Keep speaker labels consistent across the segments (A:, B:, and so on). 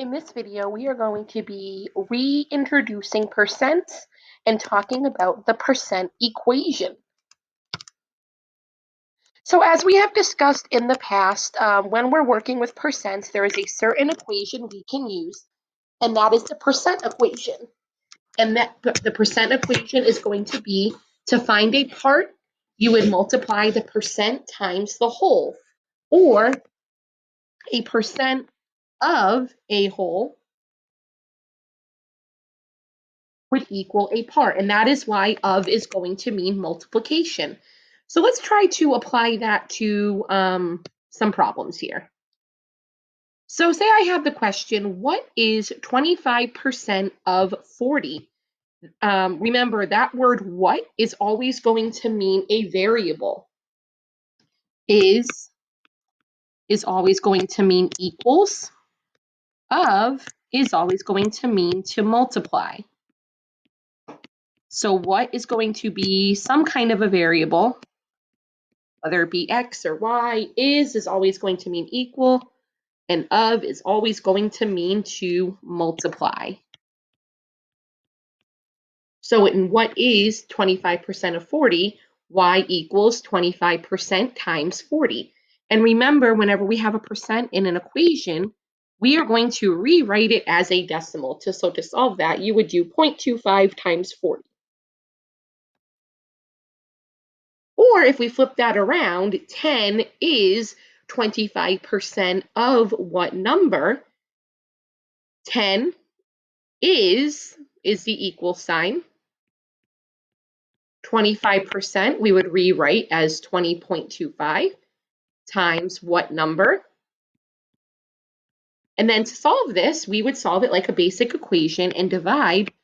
A: In this video, we are going to be reintroducing percents and talking about the percent equation. So as we have discussed in the past, when we're working with percents, there is a certain equation we can use, and that is the percent equation. And that the percent equation is going to be, to find a part, you would multiply the percent times the whole, or a percent of a whole would equal a part, and that is why of is going to mean multiplication. So let's try to apply that to some problems here. So say I have the question, what is 25% of 40? Remember, that word what is always going to mean a variable. Is always going to mean equals. Of is always going to mean to multiply. So what is going to be some kind of a variable, whether it be x or y, is always going to mean equal, and of is always going to mean to multiply. So in what is 25% of 40, y equals 25% times 40. And remember, whenever we have a percent in an equation, we are going to rewrite it as a decimal. So to solve that, you would do 0.25 times 40. Or if we flip that around, 10 is 25% of what number? 10 is the equal sign. 25% we would rewrite as 20.25 times what number? And then to solve this, we would solve it like a basic equation and divide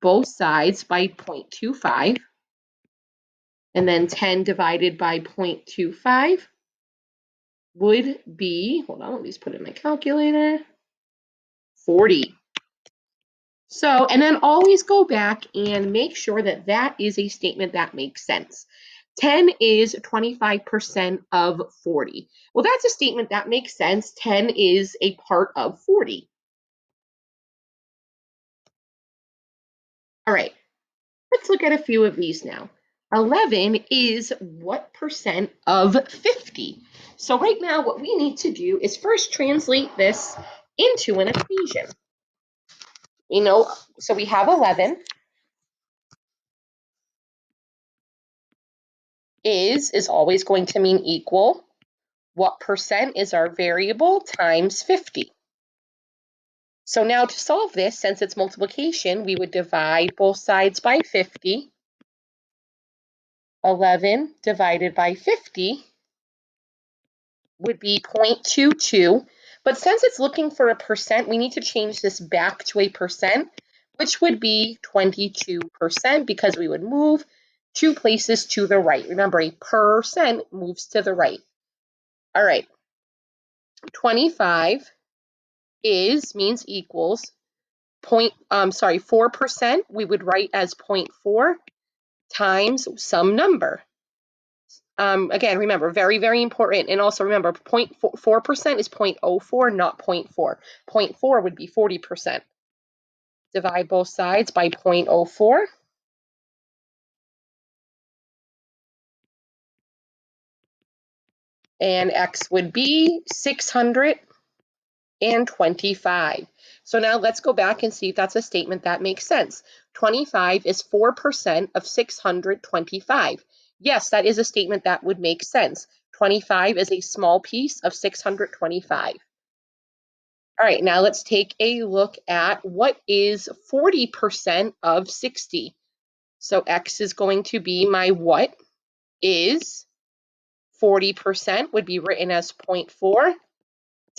A: both sides by 0.25. And then 10 divided by 0.25 would be, hold on, let me just put it in my calculator, 40. So, and then always go back and make sure that that is a statement that makes sense. 10 is 25% of 40. Well, that's a statement that makes sense. 10 is a part of 40. All right, let's look at a few of these now. 11 is what percent of 50? So right now, what we need to do is first translate this into an equation. So we have 11 is always going to mean equal. What percent is our variable times 50? So now to solve this, since it's multiplication, we would divide both sides by 50. 11 divided by 50 would be 0.22. But since it's looking for a percent, we need to change this back to a percent, which would be 22%, because we would move 2 places to the right. Remember, a percent moves to the right. All right. 25 means equals 4%, we would write as 0.4 times some number. Again, remember, very, very important. And also remember, 0.4% is 0.04, not 0.4. 0.4 would be 40%. Divide both sides by 0.04. And x would be 625. So now let's go back and see if that's a statement that makes sense. 25 is 4% of 625. Yes, that is a statement that would make sense. 25 is a small piece of 625. All right, now let's take a look at what is 40% of 60. So x is going to be my what is 40% would be written as 0.4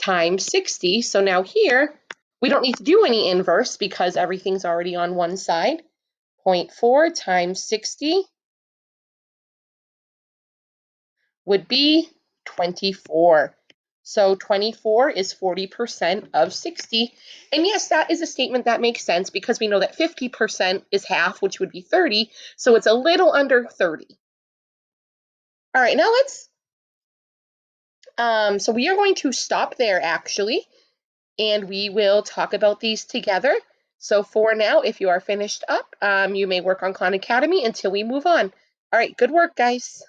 A: times 60. So now here, we don't need to do any inverse because everything's already on one side. 0.4 times 60 would be 24. So 24 is 40% of 60. And yes, that is a statement that makes sense because we know that 50% is half, which would be 30. So it's a little under 30. All right, now let's, so we are going to stop there actually. and we will talk about these together. So for now, if you are finished up, you may work on Khan Academy until we move on. All right, good work, guys.